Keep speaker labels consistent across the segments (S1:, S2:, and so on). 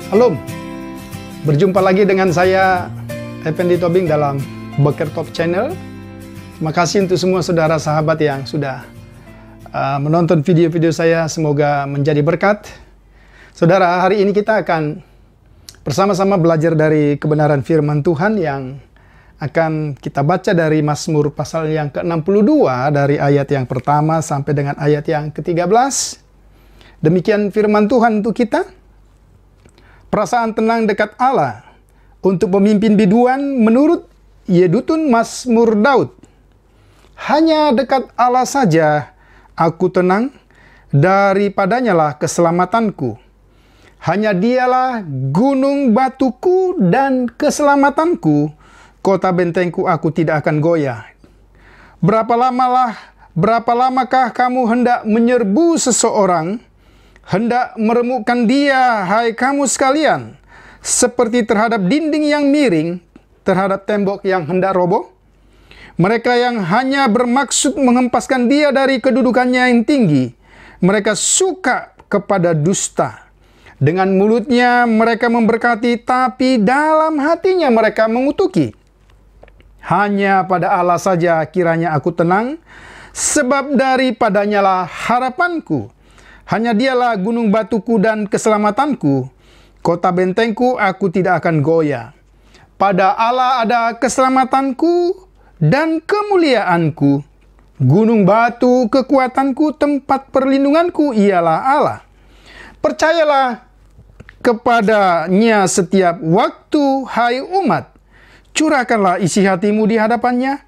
S1: Halo, berjumpa lagi dengan saya Effendi Tobing dalam Boker Top Channel. Terima kasih untuk semua saudara sahabat yang sudah menonton video-video saya, semoga menjadi berkat. Saudara, hari ini kita akan bersama-sama belajar dari kebenaran firman Tuhan yang akan kita baca dari Mazmur pasal yang ke-62 dari ayat yang pertama sampai dengan ayat yang ke-13. Demikian firman Tuhan untuk kita. Perasaan tenang dekat Allah untuk pemimpin biduan menurut Yedutun Mazmur Daud. Hanya dekat Allah saja aku tenang, daripadanya lah keselamatanku. Hanya dialah gunung batuku dan keselamatanku, kota bentengku aku tidak akan goyah. Berapa lamakah kamu hendak menyerbu seseorang, hendak meremukkan dia, hai kamu sekalian, seperti terhadap dinding yang miring, terhadap tembok yang hendak roboh? Mereka yang hanya bermaksud menghempaskan dia dari kedudukannya yang tinggi, mereka suka kepada dusta. Dengan mulutnya mereka memberkati, tapi dalam hatinya mereka mengutuki. Hanya pada Allah saja kiranya aku tenang, sebab daripadanya lah harapanku. Hanya dialah gunung batuku dan keselamatanku, kota bentengku aku tidak akan goyah. Pada Allah ada keselamatanku dan kemuliaanku. Gunung batu kekuatanku, tempat perlindunganku ialah Allah. Percayalah kepadanya setiap waktu, hai umat. Curahkanlah isi hatimu di hadapannya.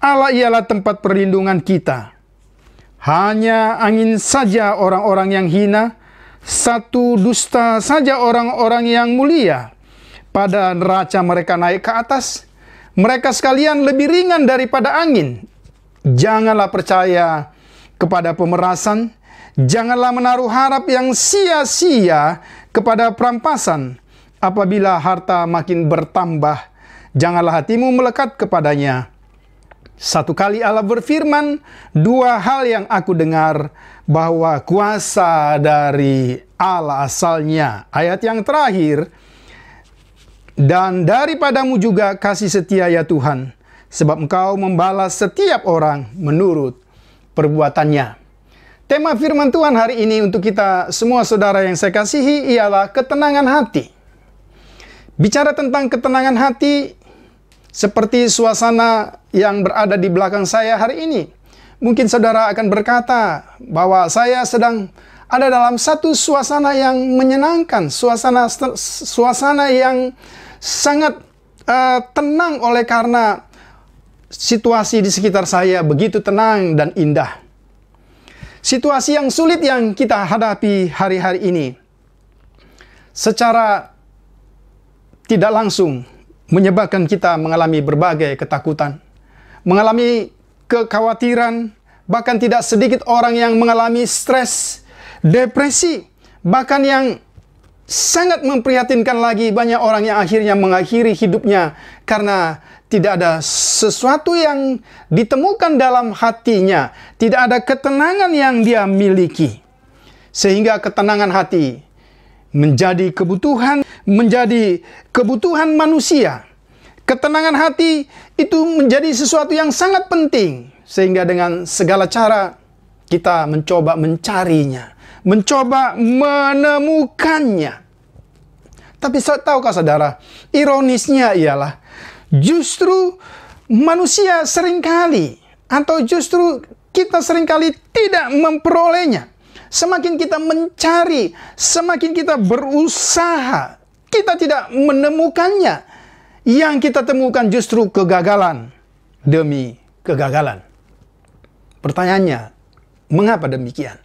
S1: Allah ialah tempat perlindungan kita. Hanya angin saja orang-orang yang hina, satu dusta saja orang-orang yang mulia. Pada neraca mereka naik ke atas, mereka sekalian lebih ringan daripada angin. Janganlah percaya kepada pemerasan, janganlah menaruh harap yang sia-sia kepada perampasan. Apabila harta makin bertambah, janganlah hatimu melekat kepadanya. Satu kali Allah berfirman, dua hal yang aku dengar, bahwa kuasa dari Allah asalnya. Ayat yang terakhir, dan daripadamu juga kasih setia ya Tuhan, sebab Engkau membalas setiap orang menurut perbuatannya. Tema firman Tuhan hari ini untuk kita semua saudara yang saya kasihi ialah ketenangan hati. Bicara tentang ketenangan hati, seperti suasana yang berada di belakang saya hari ini. Mungkin saudara akan berkata bahwa saya sedang ada dalam satu suasana yang menyenangkan, suasana yang sangat tenang oleh karena situasi di sekitar saya begitu tenang dan indah. Situasi yang sulit yang kita hadapi hari-hari ini secara tidak langsung menyebabkan kita mengalami berbagai ketakutan, mengalami kekhawatiran, bahkan tidak sedikit orang yang mengalami stres, depresi, bahkan yang sangat memprihatinkan lagi banyak orang yang akhirnya mengakhiri hidupnya karena tidak ada sesuatu yang ditemukan dalam hatinya, tidak ada ketenangan yang dia miliki. Sehingga ketenangan hati menjadi kebutuhan manusia. Ketenangan hati itu menjadi sesuatu yang sangat penting. Sehingga dengan segala cara kita mencoba mencarinya, mencoba menemukannya. Tapi tahukah saudara, ironisnya ialah justru manusia seringkali, atau justru kita seringkali tidak memperolehnya. Semakin kita mencari, semakin kita berusaha, kita tidak menemukannya. Yang kita temukan justru kegagalan demi kegagalan. Pertanyaannya, mengapa demikian?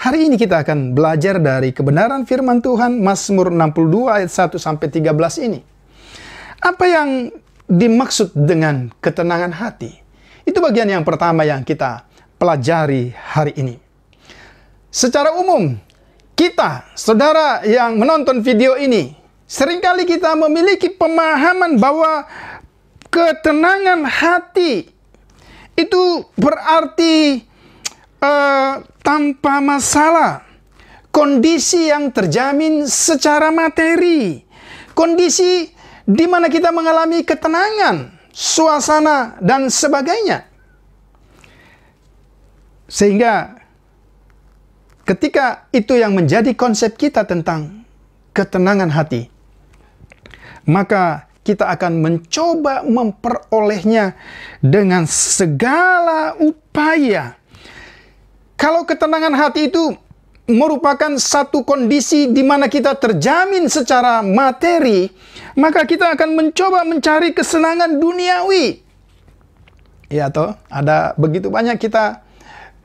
S1: Hari ini kita akan belajar dari kebenaran firman Tuhan, Mazmur 62 ayat 1-13 ini. Apa yang dimaksud dengan ketenangan hati? Itu bagian yang pertama yang kita pelajari hari ini. Secara umum, kita, saudara yang menonton video ini, seringkali kita memiliki pemahaman bahwa ketenangan hati itu berarti tanpa masalah, kondisi yang terjamin secara materi. Kondisi di mana kita mengalami ketenangan, suasana, dan sebagainya. Sehingga ketika itu yang menjadi konsep kita tentang ketenangan hati, maka kita akan mencoba memperolehnya dengan segala upaya. Kalau ketenangan hati itu merupakan satu kondisi di mana kita terjamin secara materi, maka kita akan mencoba mencari kesenangan duniawi. Ya toh, ada begitu banyak kita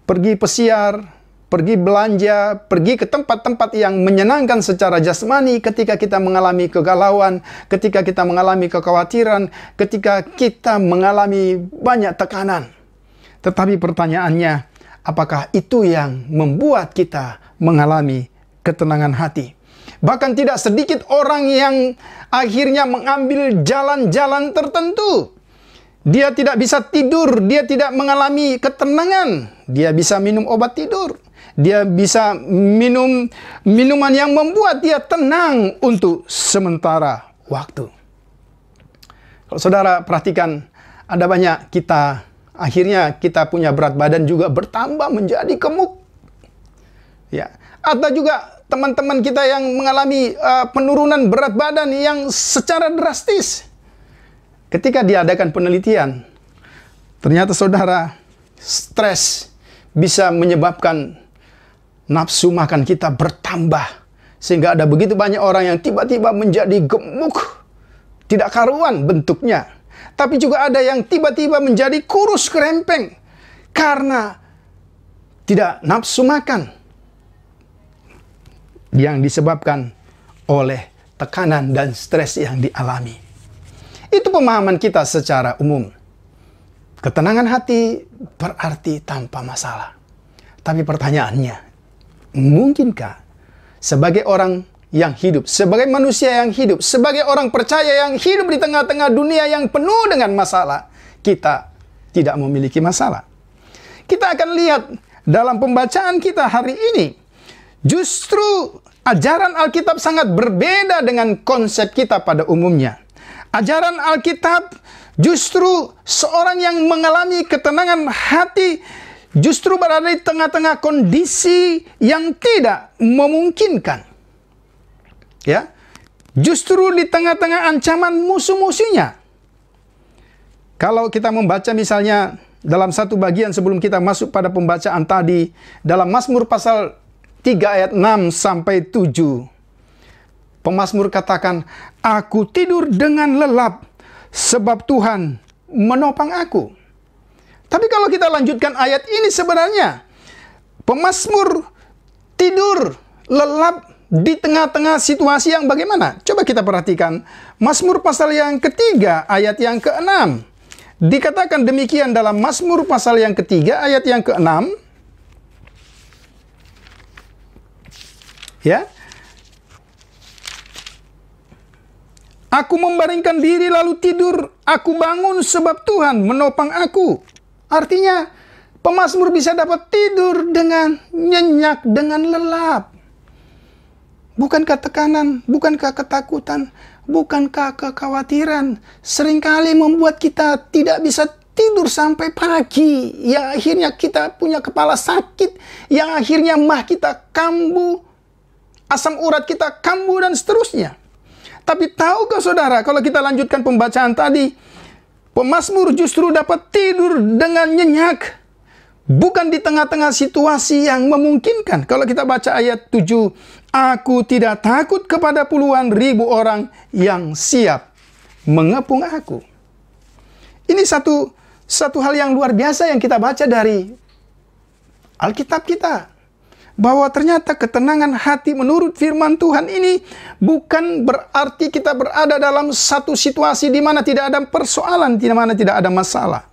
S1: pergi pesiar, pergi belanja, pergi ke tempat-tempat yang menyenangkan secara jasmani ketika kita mengalami kegalauan, ketika kita mengalami kekhawatiran, ketika kita mengalami banyak tekanan. Tetapi pertanyaannya, apakah itu yang membuat kita mengalami ketenangan hati? Bahkan tidak sedikit orang yang akhirnya mengambil jalan-jalan tertentu. Dia tidak bisa tidur, dia tidak mengalami ketenangan. Dia bisa minum obat tidur. Dia bisa minum minuman yang membuat dia tenang untuk sementara waktu. Kalau saudara perhatikan, ada banyak kita, akhirnya kita punya berat badan juga bertambah menjadi gemuk. Ya, ada juga teman-teman kita yang mengalami penurunan berat badan yang secara drastis. Ketika diadakan penelitian, ternyata saudara, stres bisa menyebabkan nafsu makan kita bertambah. Sehingga ada begitu banyak orang yang tiba-tiba menjadi gemuk. Tidak karuan bentuknya. Tapi juga ada yang tiba-tiba menjadi kurus kerempeng. Karena tidak nafsu makan. Yang disebabkan oleh tekanan dan stres yang dialami. Itu pemahaman kita secara umum. Ketenangan hati berarti tanpa masalah. Tapi pertanyaannya, mungkinkah sebagai orang yang hidup, sebagai manusia yang hidup, sebagai orang percaya yang hidup di tengah-tengah dunia yang penuh dengan masalah, kita tidak memiliki masalah? Kita akan lihat dalam pembacaan kita hari ini, justru ajaran Alkitab sangat berbeda dengan konsep kita pada umumnya. Ajaran Alkitab justru seorang yang mengalami ketenangan hati justru berada di tengah-tengah kondisi yang tidak memungkinkan. Ya, justru di tengah-tengah ancaman musuh-musuhnya. Kalau kita membaca misalnya dalam satu bagian sebelum kita masuk pada pembacaan tadi, dalam Mazmur pasal 3 ayat 6 sampai 7. Pemazmur katakan, "Aku tidur dengan lelap sebab Tuhan menopang aku." Tapi kalau kita lanjutkan ayat ini sebenarnya, pemazmur tidur lelap di tengah-tengah situasi yang bagaimana? Coba kita perhatikan Mazmur pasal yang ketiga ayat yang ke-6. Dikatakan demikian dalam Mazmur pasal yang ketiga ayat yang ke-6. Ya. Aku membaringkan diri lalu tidur, aku bangun sebab Tuhan menopang aku. Artinya, pemazmur bisa dapat tidur dengan nyenyak, dengan lelap. Bukankah tekanan, bukankah ketakutan, bukankah kekhawatiran seringkali membuat kita tidak bisa tidur sampai pagi, yang akhirnya kita punya kepala sakit, yang akhirnya mah kita kambuh, asam urat kita kambuh, dan seterusnya. Tapi tahukah saudara, kalau kita lanjutkan pembacaan tadi, pemazmur justru dapat tidur dengan nyenyak, bukan di tengah-tengah situasi yang memungkinkan. Kalau kita baca ayat 7, "Aku tidak takut kepada puluhan ribu orang yang siap mengepung aku." Ini satu hal yang luar biasa yang kita baca dari Alkitab kita. Bahwa ternyata ketenangan hati menurut firman Tuhan ini bukan berarti kita berada dalam satu situasi di mana tidak ada persoalan, di mana tidak ada masalah.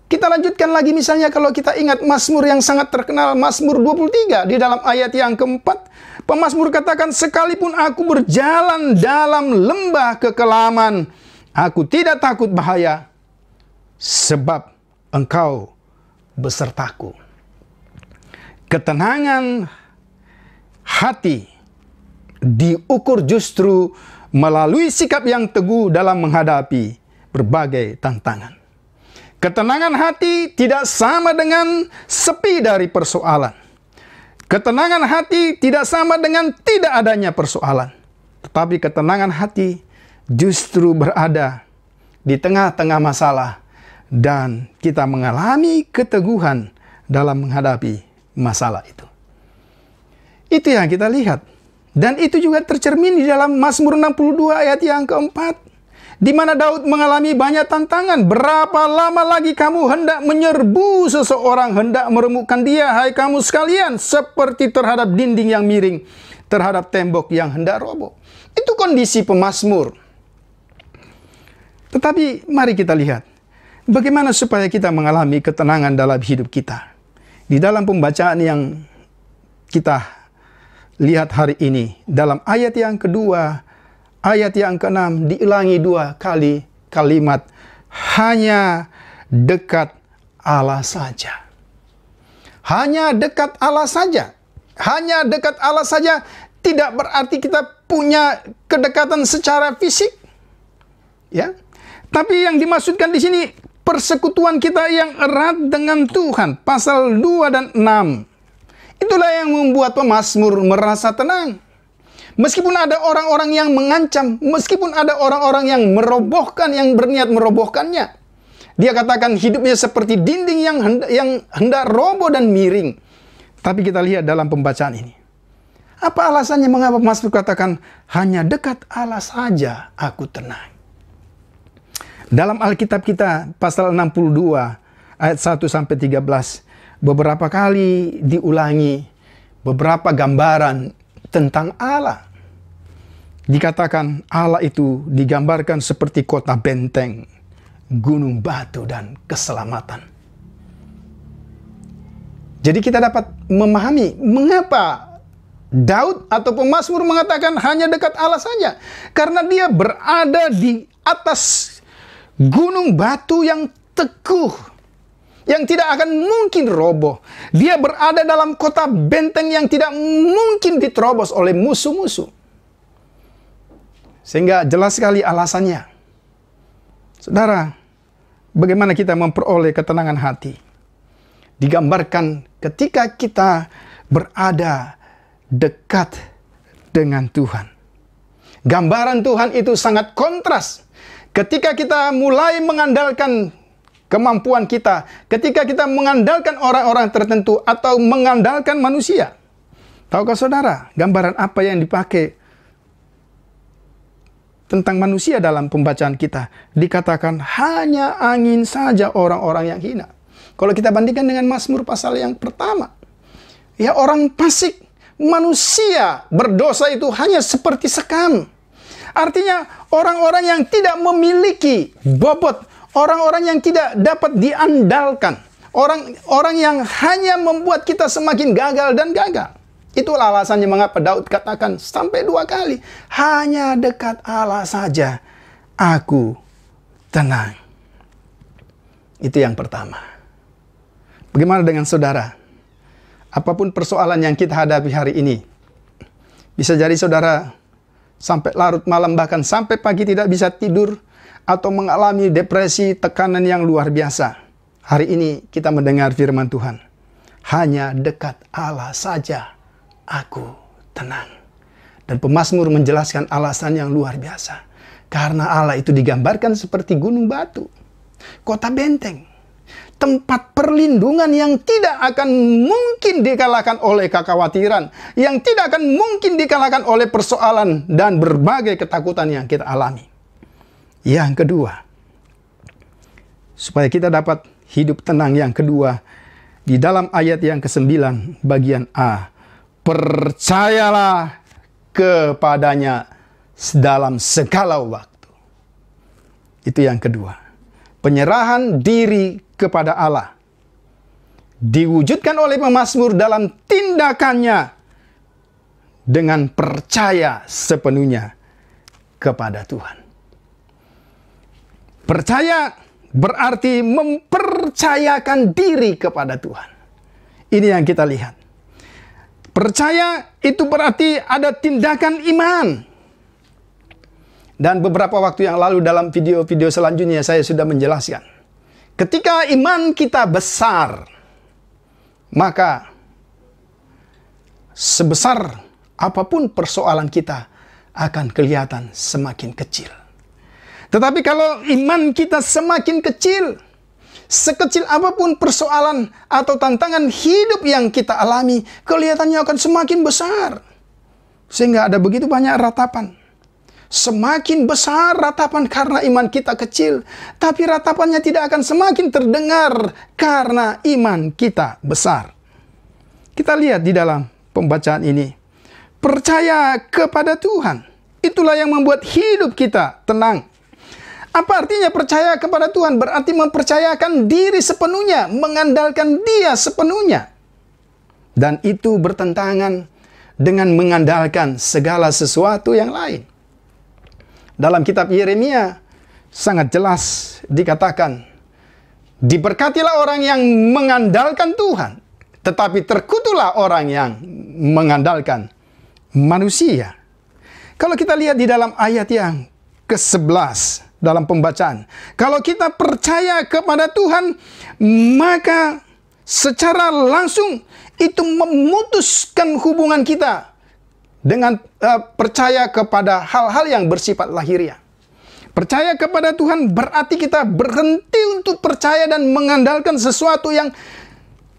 S1: Kita lanjutkan lagi misalnya kalau kita ingat Mazmur yang sangat terkenal, Mazmur 23 di dalam ayat yang keempat. Pemazmur katakan, "Sekalipun aku berjalan dalam lembah kekelaman, aku tidak takut bahaya, sebab Engkau besertaku." Ketenangan hati diukur justru melalui sikap yang teguh dalam menghadapi berbagai tantangan. Ketenangan hati tidak sama dengan sepi dari persoalan. Ketenangan hati tidak sama dengan tidak adanya persoalan. Tetapi ketenangan hati justru berada di tengah-tengah masalah dan kita mengalami keteguhan dalam menghadapi masalah itu. Itu yang kita lihat. Dan itu juga tercermin di dalam Mazmur 62 ayat yang keempat, di mana Daud mengalami banyak tantangan. Berapa lama lagi kamu hendak menyerbu seseorang, hendak meremukkan dia, hai kamu sekalian, seperti terhadap dinding yang miring, terhadap tembok yang hendak roboh. Itu kondisi pemazmur. Tetapi mari kita lihat, bagaimana supaya kita mengalami ketenangan dalam hidup kita. Di dalam pembacaan yang kita lihat hari ini, dalam ayat yang kedua, ayat yang keenam, diulangi 2 kali kalimat, hanya dekat Allah saja. Hanya dekat Allah saja. Hanya dekat Allah saja tidak berarti kita punya kedekatan secara fisik. Ya. Tapi yang dimaksudkan di sini persekutuan kita yang erat dengan Tuhan. Pasal 2 dan 6. Itulah yang membuat pemazmur merasa tenang. Meskipun ada orang-orang yang mengancam, meskipun ada orang-orang yang merobohkan, yang berniat merobohkannya. Dia katakan hidupnya seperti dinding yang hendak roboh dan miring. Tapi kita lihat dalam pembacaan ini. Apa alasannya mengapa Mazmur katakan, hanya dekat Allah saja aku tenang. Dalam Alkitab kita, pasal 62, ayat 1-13, beberapa kali diulangi beberapa gambaran tentang Allah. Dikatakan Allah itu digambarkan seperti kota benteng, gunung batu, dan keselamatan. Jadi kita dapat memahami mengapa Daud atau pemazmur mengatakan hanya dekat Allah saja. Karena dia berada di atas gunung batu yang teguh, yang tidak akan mungkin roboh. Dia berada dalam kota benteng yang tidak mungkin diterobos oleh musuh-musuh. Sehingga jelas sekali alasannya. Saudara, bagaimana kita memperoleh ketenangan hati? Digambarkan ketika kita berada dekat dengan Tuhan. Gambaran Tuhan itu sangat kontras. Ketika kita mulai mengandalkan kemampuan kita, ketika kita mengandalkan orang-orang tertentu atau mengandalkan manusia. Tahukah saudara, gambaran apa yang dipakai tentang manusia dalam pembacaan kita? Dikatakan hanya angin saja orang-orang yang hina. Kalau kita bandingkan dengan Mazmur pasal yang pertama, ya orang fasik, manusia berdosa itu hanya seperti sekam. Artinya orang-orang yang tidak memiliki bobot, orang-orang yang tidak dapat diandalkan. Orang-orang yang hanya membuat kita semakin gagal dan gagal. Itulah alasannya mengapa Daud katakan sampai 2 kali. Hanya dekat Allah saja aku tenang. Itu yang pertama. Bagaimana dengan saudara? Apapun persoalan yang kita hadapi hari ini. Bisa jadi saudara sampai larut malam, bahkan sampai pagi tidak bisa tidur, atau mengalami depresi, tekanan yang luar biasa. Hari ini kita mendengar firman Tuhan. Hanya dekat Allah saja aku tenang. Dan pemazmur menjelaskan alasan yang luar biasa. Karena Allah itu digambarkan seperti gunung batu, kota benteng, tempat perlindungan yang tidak akan mungkin dikalahkan oleh kekhawatiran, yang tidak akan mungkin dikalahkan oleh persoalan dan berbagai ketakutan yang kita alami. Yang kedua, supaya kita dapat hidup tenang, yang kedua, di dalam ayat yang ke-9 bagian A, percayalah kepadanya dalam segala waktu. Itu yang kedua. Penyerahan diri kepada Allah diwujudkan oleh pemazmur dalam tindakannya dengan percaya sepenuhnya kepada Tuhan. Percaya berarti mempercayakan diri kepada Tuhan. Ini yang kita lihat. Percaya itu berarti ada tindakan iman. Dan beberapa waktu yang lalu dalam video-video selanjutnya saya sudah menjelaskan. Ketika iman kita besar, maka sebesar apapun persoalan kita akan kelihatan semakin kecil. Tetapi kalau iman kita semakin kecil, sekecil apapun persoalan atau tantangan hidup yang kita alami, kelihatannya akan semakin besar. Sehingga ada begitu banyak ratapan. Semakin besar ratapan karena iman kita kecil, tapi ratapannya tidak akan semakin terdengar karena iman kita besar. Kita lihat di dalam pembacaan ini. Percaya kepada Tuhan. Itulah yang membuat hidup kita tenang. Apa artinya percaya kepada Tuhan? Berarti mempercayakan diri sepenuhnya, mengandalkan Dia sepenuhnya. Dan itu bertentangan dengan mengandalkan segala sesuatu yang lain. Dalam kitab Yeremia sangat jelas dikatakan, diberkatilah orang yang mengandalkan Tuhan, tetapi terkutuklah orang yang mengandalkan manusia. Kalau kita lihat di dalam ayat yang ke-11 dalam pembacaan, kalau kita percaya kepada Tuhan, maka secara langsung itu memutuskan hubungan kita dengan percaya kepada hal-hal yang bersifat lahiriah. Percaya kepada Tuhan berarti kita berhenti untuk percaya dan mengandalkan sesuatu yang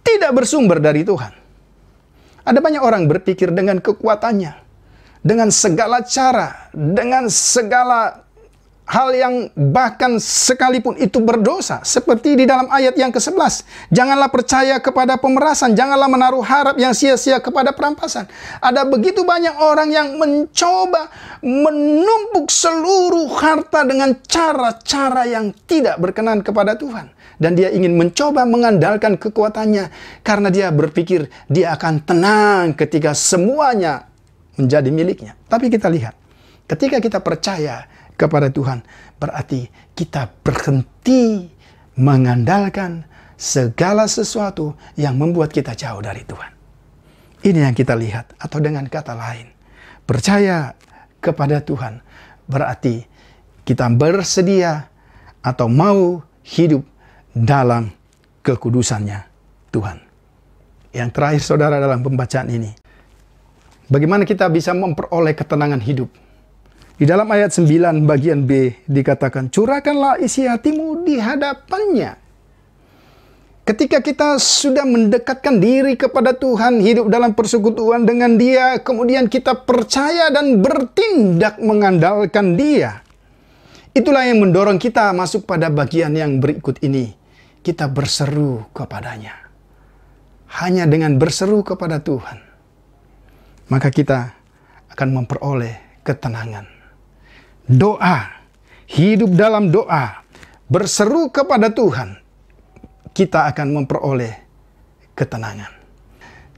S1: tidak bersumber dari Tuhan. Ada banyak orang berpikir dengan kekuatannya, dengan segala cara, dengan segala hal yang bahkan sekalipun itu berdosa. Seperti di dalam ayat yang ke-11. Janganlah percaya kepada pemerasan. Janganlah menaruh harap yang sia-sia kepada perampasan. Ada begitu banyak orang yang mencoba menumpuk seluruh harta dengan cara-cara yang tidak berkenan kepada Tuhan. Dan dia ingin mencoba mengandalkan kekuatannya. Karena dia berpikir dia akan tenang ketika semuanya menjadi miliknya. Tapi kita lihat. Ketika kita percaya kepada Tuhan, berarti kita berhenti mengandalkan segala sesuatu yang membuat kita jauh dari Tuhan. Ini yang kita lihat, atau dengan kata lain, percaya kepada Tuhan berarti kita bersedia atau mau hidup dalam kekudusannya Tuhan. Yang terakhir saudara dalam pembacaan ini, bagaimana kita bisa memperoleh ketenangan hidup? Di dalam ayat 9 bagian B dikatakan, curahkanlah isi hatimu di hadapannya. Ketika kita sudah mendekatkan diri kepada Tuhan, hidup dalam persekutuan dengan Dia, kemudian kita percaya dan bertindak mengandalkan Dia. Itulah yang mendorong kita masuk pada bagian yang berikut ini. Kita berseru kepadanya. Hanya dengan berseru kepada Tuhan, maka kita akan memperoleh ketenangan. Doa, hidup dalam doa, berseru kepada Tuhan, kita akan memperoleh ketenangan.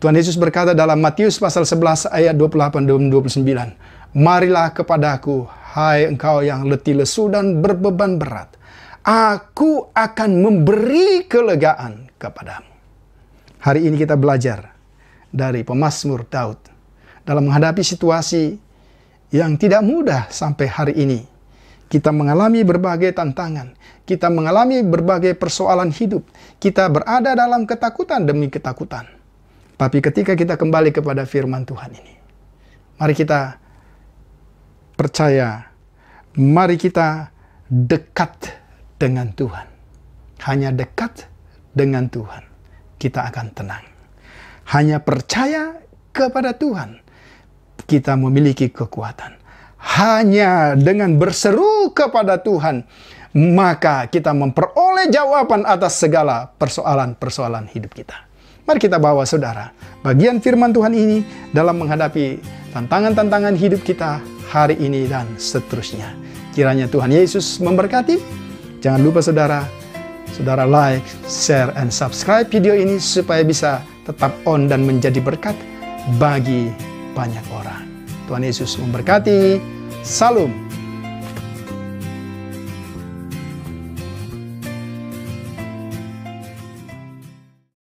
S1: Tuhan Yesus berkata dalam Matius pasal 11 ayat 28 dan 29, marilah kepadaku, hai engkau yang letih lesu dan berbeban berat, aku akan memberi kelegaan kepadamu. Hari ini kita belajar dari pemazmur Daud dalam menghadapi situasi yang tidak mudah sampai hari ini. Kita mengalami berbagai tantangan. Kita mengalami berbagai persoalan hidup. Kita berada dalam ketakutan demi ketakutan. Tapi ketika kita kembali kepada firman Tuhan ini, mari kita percaya. Mari kita dekat dengan Tuhan. Hanya dekat dengan Tuhan, kita akan tenang. Hanya percaya kepada Tuhan, kita memiliki kekuatan. Hanya dengan berseru kepada Tuhan, maka kita memperoleh jawaban atas segala persoalan-persoalan hidup kita. Mari kita bawa saudara bagian firman Tuhan ini dalam menghadapi tantangan-tantangan hidup kita hari ini dan seterusnya. Kiranya Tuhan Yesus memberkati. Jangan lupa saudara like, share, and subscribe video ini supaya bisa tetap on dan menjadi berkat bagi banyak orang. Tuhan Yesus memberkati. Salam.